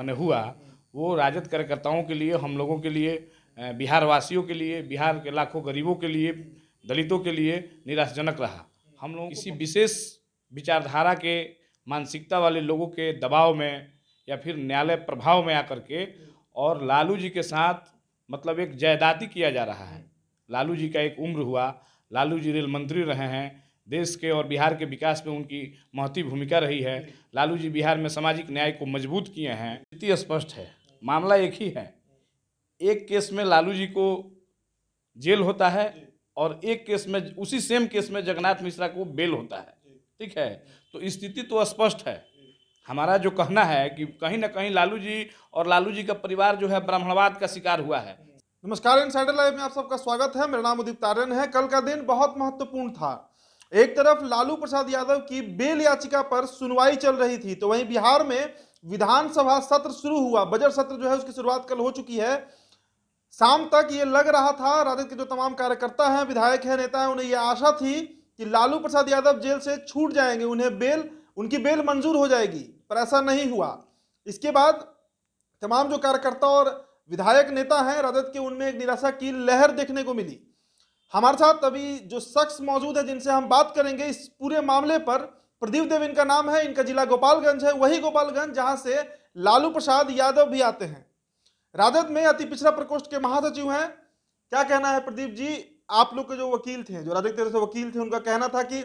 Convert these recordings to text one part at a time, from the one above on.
मैंने हुआ वो राजद कार्यकर्ताओं के लिए, हम लोगों के लिए, बिहार वासियों के लिए, बिहार के लाखों गरीबों के लिए, दलितों के लिए निराशाजनक रहा। हम लोग किसी विशेष विचारधारा के, मानसिकता वाले लोगों के दबाव में या फिर न्यायालय प्रभाव में आकर के और लालू जी के साथ मतलब एक जायदादी किया जा रहा है। लालू जी का एक उम्र हुआ, लालू जी रेल मंत्री रहे हैं, देश के और बिहार के विकास में उनकी महती भूमिका रही है। लालू जी बिहार में सामाजिक न्याय को मजबूत किए हैं। स्थिति स्पष्ट है, मामला एक ही है। एक केस में लालू जी को जेल होता है और एक केस में, उसी सेम केस में जगन्नाथ मिश्रा को बेल होता है। ठीक है, तो स्थिति तो स्पष्ट है। हमारा जो कहना है कि कहीं ना कहीं लालू जी और लालू जी का परिवार जो है ब्राह्मणवाद का शिकार हुआ है। नमस्कार, इनसाइडर लाइव में आप सबका स्वागत है। मेरा नाम उदित तारण है। कल का दिन बहुत महत्वपूर्ण था। एक तरफ लालू प्रसाद यादव की बेल याचिका पर सुनवाई चल रही थी, तो वहीं बिहार में विधानसभा सत्र शुरू हुआ। बजट सत्र जो है उसकी शुरुआत कल हो चुकी है। शाम तक ये लग रहा था, राजद के जो तमाम कार्यकर्ता हैं, विधायक हैं, नेता हैं, उन्हें यह आशा थी कि लालू प्रसाद यादव जेल से छूट जाएंगे, उनकी बेल मंजूर हो जाएगी, पर ऐसा नहीं हुआ। इसके बाद तमाम जो कार्यकर्ता और विधायक नेता हैं राजद के, उनमें एक निराशा की लहर देखने को मिली। हमारे साथ अभी जो शख्स मौजूद है जिनसे हम बात करेंगे इस पूरे मामले पर, प्रदीप देव इनका नाम है। इनका जिला गोपालगंज है, वही गोपालगंज जहां से लालू प्रसाद यादव भी आते हैं। राजद में अति पिछड़ा प्रकोष्ठ के महासचिव हैं। क्या कहना है प्रदीप जी? आप लोग के जो वकील थे, जो राजद की तरफ से वकील थे, उनका कहना था कि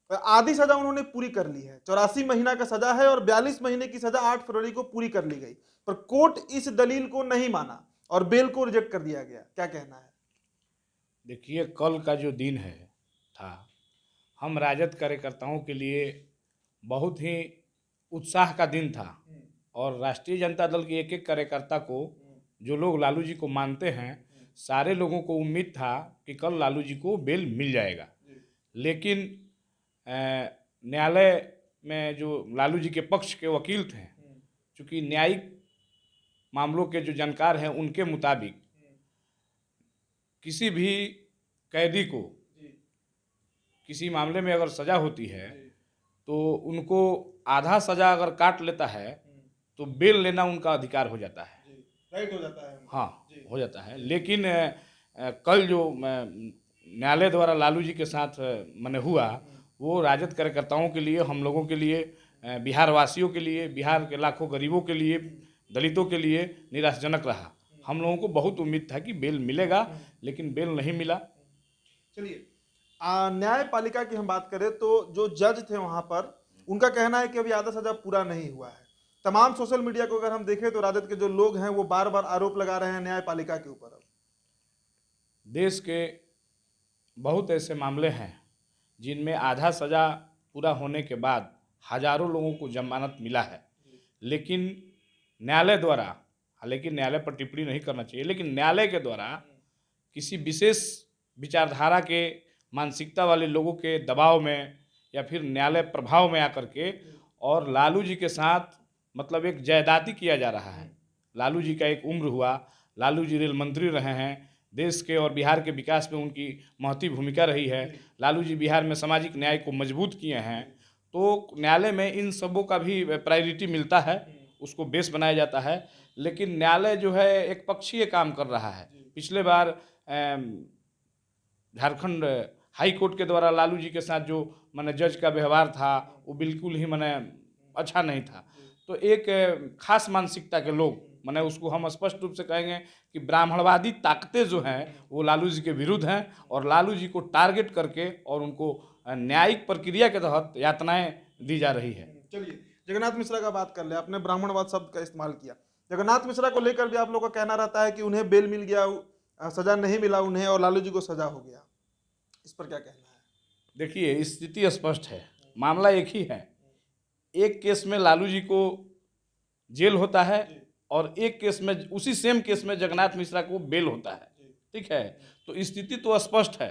आधी सजा उन्होंने पूरी कर ली है। 84 महीना का सजा है और 42 महीने की सजा 8 फरवरी को पूरी कर ली गई, पर कोर्ट इस दलील को नहीं माना और बेल को रिजेक्ट कर दिया गया। क्या कहना है? देखिए, कल का जो दिन था, हम राजद कार्यकर्ताओं के लिए बहुत ही उत्साह का दिन था और राष्ट्रीय जनता दल के एक एक कार्यकर्ता को, जो लोग लालू जी को मानते हैं, सारे लोगों को उम्मीद था कि कल लालू जी को बेल मिल जाएगा। लेकिन न्यायालय में जो लालू जी के पक्ष के वकील थे, चूँकि न्यायिक मामलों के जो जानकार हैं, उनके मुताबिक किसी भी कैदी को किसी मामले में अगर सज़ा होती है तो उनको आधा सज़ा अगर काट लेता है तो बेल लेना उनका अधिकार हो जाता है, राइट हो जाता है। हाँ, हो जाता है। लेकिन कल जो न्यायालय द्वारा लालू जी के साथ मैंने हुआ वो राजद कार्यकर्ताओं के लिए, हम लोगों के लिए, बिहार वासियों के लिए, बिहार के लाखों गरीबों के लिए, दलितों के लिए निराशाजनक रहा। हम लोगों को बहुत उम्मीद था कि बेल मिलेगा, लेकिन बेल नहीं मिला। चलिए, न्यायपालिका की हम बात करें तो जो जज थे वहां पर, उनका कहना है कि अभी आधा सजा पूरा नहीं हुआ है। तमाम सोशल मीडिया को अगर हम देखें तो राजद के जो लोग हैं वो बार बार आरोप लगा रहे हैं न्यायपालिका के ऊपर। देश के बहुत ऐसे मामले हैं जिनमें आधा सज़ा पूरा होने के बाद हजारों लोगों को जमानत मिला है, लेकिन न्यायालय द्वारा, हालांकि न्यायालय पर टिप्पणी नहीं करना चाहिए, लेकिन न्यायालय के द्वारा किसी विशेष विचारधारा के, मानसिकता वाले लोगों के दबाव में या फिर न्यायालय प्रभाव में आकर के और लालू जी के साथ मतलब एक जायदादी किया जा रहा है। लालू जी का एक उम्र हुआ, लालू जी रेल मंत्री रहे हैं, देश के और बिहार के विकास में उनकी महती भूमिका रही है। लालू जी बिहार में सामाजिक न्याय को मजबूत किए हैं, तो न्यायालय में इन सबों का भी प्रायोरिटी मिलता है, उसको बेस बनाया जाता है। लेकिन न्यायालय जो है एक पक्षीय काम कर रहा है। पिछले बार झारखंड हाई कोर्ट के द्वारा लालू जी के साथ जो माने जज का व्यवहार था वो बिल्कुल ही माने अच्छा नहीं था। तो एक खास मानसिकता के लोग, माने उसको हम स्पष्ट रूप से कहेंगे कि ब्राह्मणवादी ताकतें जो हैं वो लालू जी के विरुद्ध हैं और लालू जी को टारगेट करके और उनको न्यायिक प्रक्रिया के तहत यातनाएं दी जा रही है। चलिए, जगन्नाथ मिश्रा का बात कर ले। आपने ब्राह्मणवाद शब्द का इस्तेमाल किया। जगन्नाथ मिश्रा को लेकर भी आप लोगों का कहना रहता है कि उन्हें बेल मिल गया, सजा नहीं मिला उन्हें, और लालू जी को सजा हो गया। इस पर क्या कहना है? देखिए, स्थिति स्पष्ट है, मामला एक ही है। एक केस में लालू जी को जेल होता है और एक केस में, उसी सेम केस में जगन्नाथ मिश्रा को बेल होता है। ठीक है, तो स्थिति तो स्पष्ट है।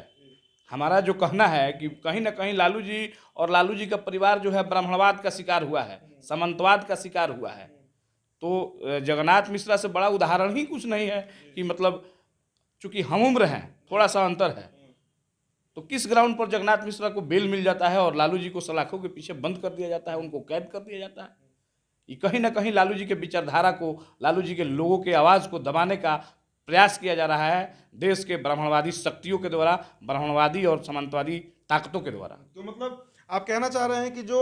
हमारा जो कहना है कि कहीं ना कहीं लालू जी और लालू जी का परिवार जो है ब्राह्मणवाद का शिकार हुआ है, सामंतवाद का शिकार हुआ है। तो जगन्नाथ मिश्रा से बड़ा उदाहरण ही कुछ नहीं है कि मतलब चूंकि हम उम्र हैं, थोड़ा सा अंतर है, तो किस ग्राउंड पर जगन्नाथ मिश्रा को बेल मिल जाता है और लालू जी को सलाखों के पीछे बंद कर दिया जाता है, उनको कैद कर दिया जाता है। ये कहीं ना कहीं लालू जी के विचारधारा को, लालू जी के लोगों के आवाज़ को दबाने का प्रयास किया जा रहा है देश के ब्राह्मणवादी शक्तियों के द्वारा, ब्राह्मणवादी और सामंतवादी ताकतों के द्वारा। तो मतलब आप कहना चाह रहे हैं कि जो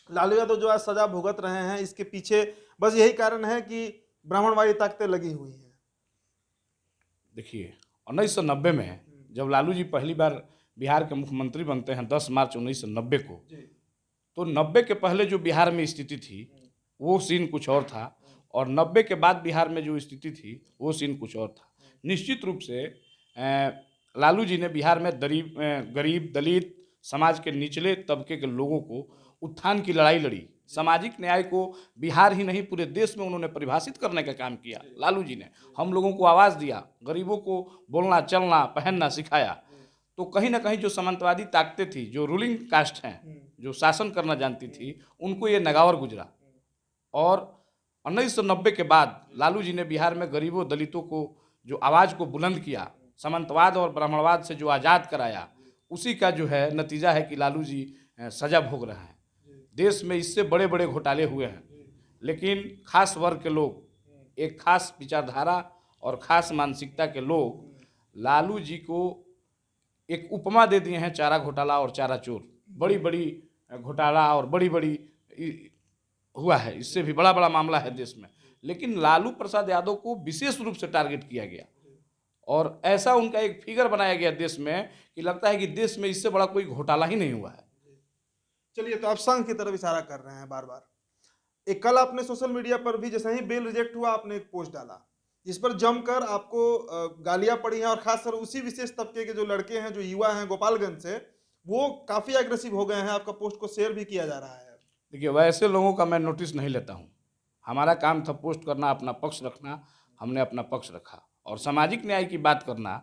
लालू यादव जो आज सजा भुगत रहे हैं, इसके पीछे बस यही कारण है कि ब्राह्मणवादी ताकतें लगी हुई हैं। देखिए 1990 में जब लालू जी पहली बार बिहार के मुख्यमंत्री बनते हैं 10 मार्च 1990 को, तो 90 के पहले जो बिहार में स्थिति थी वो सीन कुछ और था, और 90 के बाद बिहार में जो स्थिति थी वो सीन कुछ और था। निश्चित रूप से लालू जी ने बिहार में गरीब दलित समाज के निचले तबके के लोगों को उत्थान की लड़ाई लड़ी। सामाजिक न्याय को बिहार ही नहीं पूरे देश में उन्होंने परिभाषित करने का काम किया। लालू जी ने हम लोगों को आवाज़ दिया, गरीबों को बोलना चलना पहनना सिखाया। तो कहीं ना कहीं जो सामंतवादी ताकतें थी, जो रूलिंग कास्ट हैं, जो शासन करना जानती थी, उनको ये नगावर गुजरा। और 1990 के बाद लालू जी ने बिहार में गरीबों दलितों को जो आवाज़ को बुलंद किया, सामंतवाद और ब्राह्मणवाद से जो आज़ाद कराया, उसी का जो है नतीजा है कि लालू जी सजा भोग रहे हैं। देश में इससे बड़े बड़े घोटाले हुए हैं, लेकिन खास वर्ग के लोग, एक खास विचारधारा और खास मानसिकता के लोग लालू जी को एक उपमा दे दिए हैं, चारा घोटाला और चारा चोर। बड़ी बड़ी घोटाला और बड़ी बड़ी हुआ है, इससे भी बड़ा बड़ा मामला है देश में, लेकिन लालू प्रसाद यादव को विशेष रूप से टारगेट किया गया और ऐसा उनका एक फिगर बनाया गया देश में कि लगता है कि देश में इससे बड़ा कोई घोटाला ही नहीं हुआ है। चलिए, तो आप संघ की तरफ इशारा कर रहे हैं बार बार। एक कल आपने सोशल मीडिया पर भी जैसे ही बेल रिजेक्ट हुआ, आपने एक पोस्ट डाला जिस पर जमकर आपको गालियां पड़ी हैं, और खासकर उसी विशेष तबके के जो लड़के हैं, जो युवा हैं गोपालगंज से, वो काफी एग्रेसिव हो गए हैं। आपका पोस्ट को शेयर भी किया जा रहा है। देखिए, वैसे लोगों का मैं नोटिस नहीं लेता हूँ। हमारा काम था पोस्ट करना, अपना पक्ष रखना, हमने अपना पक्ष रखा। और सामाजिक न्याय की बात करना,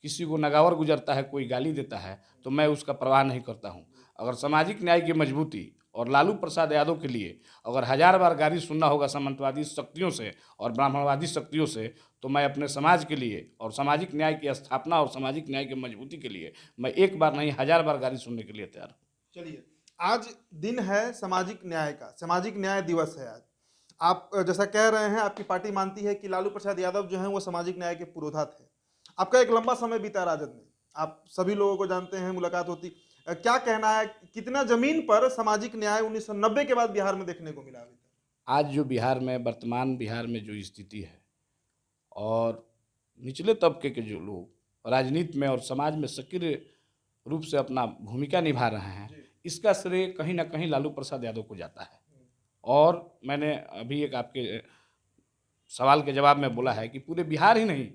किसी को नगावर गुजरता है, कोई गाली देता है, तो मैं उसका परवाह नहीं करता हूँ। अगर सामाजिक न्याय की मजबूती और लालू प्रसाद यादव के लिए अगर 1000 बार गाली सुनना होगा सामंतवादी शक्तियों से और ब्राह्मणवादी शक्तियों से, तो मैं अपने समाज के लिए और सामाजिक न्याय की स्थापना और सामाजिक न्याय की मजबूती के लिए मैं एक बार नहीं 1000 बार गाली सुनने के लिए तैयार हूँ। चलिए, आज दिन है सामाजिक न्याय का, सामाजिक न्याय दिवस है आज। आप जैसा कह रहे हैं, आपकी पार्टी मानती है कि लालू प्रसाद यादव जो हैं वो सामाजिक न्याय के पुरोधा थे। आपका एक लंबा समय बीता राजद में, आप सभी लोगों को जानते हैं, मुलाकात होती। क्या कहना है, कितना जमीन पर सामाजिक न्याय 1990 के बाद बिहार में देखने को मिला अभी तक? आज जो बिहार में, वर्तमान बिहार में जो स्थिति है और निचले तबके के जो लोग राजनीति में और समाज में सक्रिय रूप से अपना भूमिका निभा रहे हैं, इसका श्रेय कहीं ना कहीं लालू प्रसाद यादव को जाता है। और मैंने अभी एक आपके सवाल के जवाब में बोला है कि पूरे बिहार ही नहीं,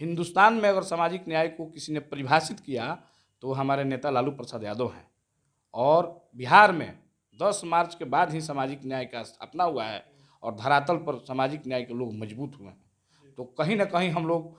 हिंदुस्तान में अगर सामाजिक न्याय को किसी ने परिभाषित किया तो हमारे नेता लालू प्रसाद यादव हैं। और बिहार में 10 मार्च के बाद ही सामाजिक न्याय का स्थापना हुआ है और धरातल पर सामाजिक न्याय के लोग मजबूत हुए हैं। तो कहीं ना कहीं हम लोग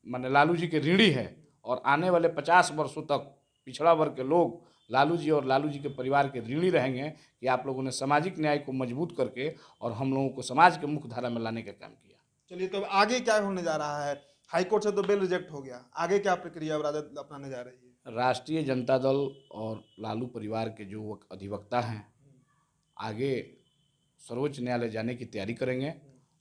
माने लालू जी के ऋणी है, और आने वाले 50 वर्षों तक पिछड़ा वर्ग के लोग लालू जी और लालू जी के परिवार के ऋणी रहेंगे कि आप लोगों ने सामाजिक न्याय को मजबूत करके और हम लोगों को समाज के मुख्य धारा में लाने का काम किया। चलिए, तो अब आगे क्या होने जा रहा है? हाईकोर्ट से तो बिल रिजेक्ट हो गया, आगे क्या प्रक्रिया राजद अपनाने जा रही है? राष्ट्रीय जनता दल और लालू परिवार के जो अधिवक्ता हैं आगे सर्वोच्च न्यायालय जाने की तैयारी करेंगे,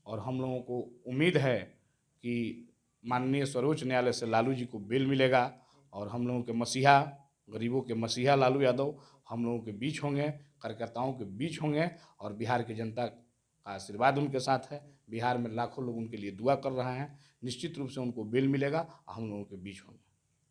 और हम लोगों को उम्मीद है कि माननीय सर्वोच्च न्यायालय से लालू जी को बेल मिलेगा और हम लोगों के मसीहा, गरीबों के मसीहा लालू यादव हम लोगों के बीच होंगे, कार्यकर्ताओं के बीच होंगे, और बिहार की जनता का आशीर्वाद उनके साथ है। बिहार में लाखों लोग उनके लिए दुआ कर रहे हैं, निश्चित रूप से उनको बेल मिलेगा, हम लोगों के बीच होंगे।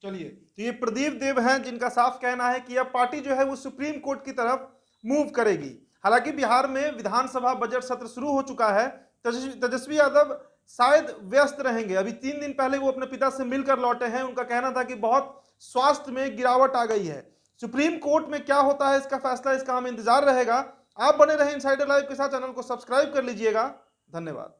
चलिए, तो ये प्रदीप देव हैं जिनका साफ कहना है कि अब पार्टी जो है वो सुप्रीम कोर्ट की तरफ मूव करेगी। हालांकि बिहार में विधानसभा बजट सत्र शुरू हो चुका है। तेजस्वी यादव शायद व्यस्त रहेंगे। अभी 3 दिन पहले वो अपने पिता से मिलकर लौटे हैं। उनका कहना था कि बहुत स्वास्थ्य में गिरावट आ गई है। सुप्रीम कोर्ट में क्या होता है इसका फैसला, इसका हमें इंतजार रहेगा। आप बने रहें इनसाइडर लाइव के साथ, चैनल को सब्सक्राइब कर लीजिएगा। धन्यवाद।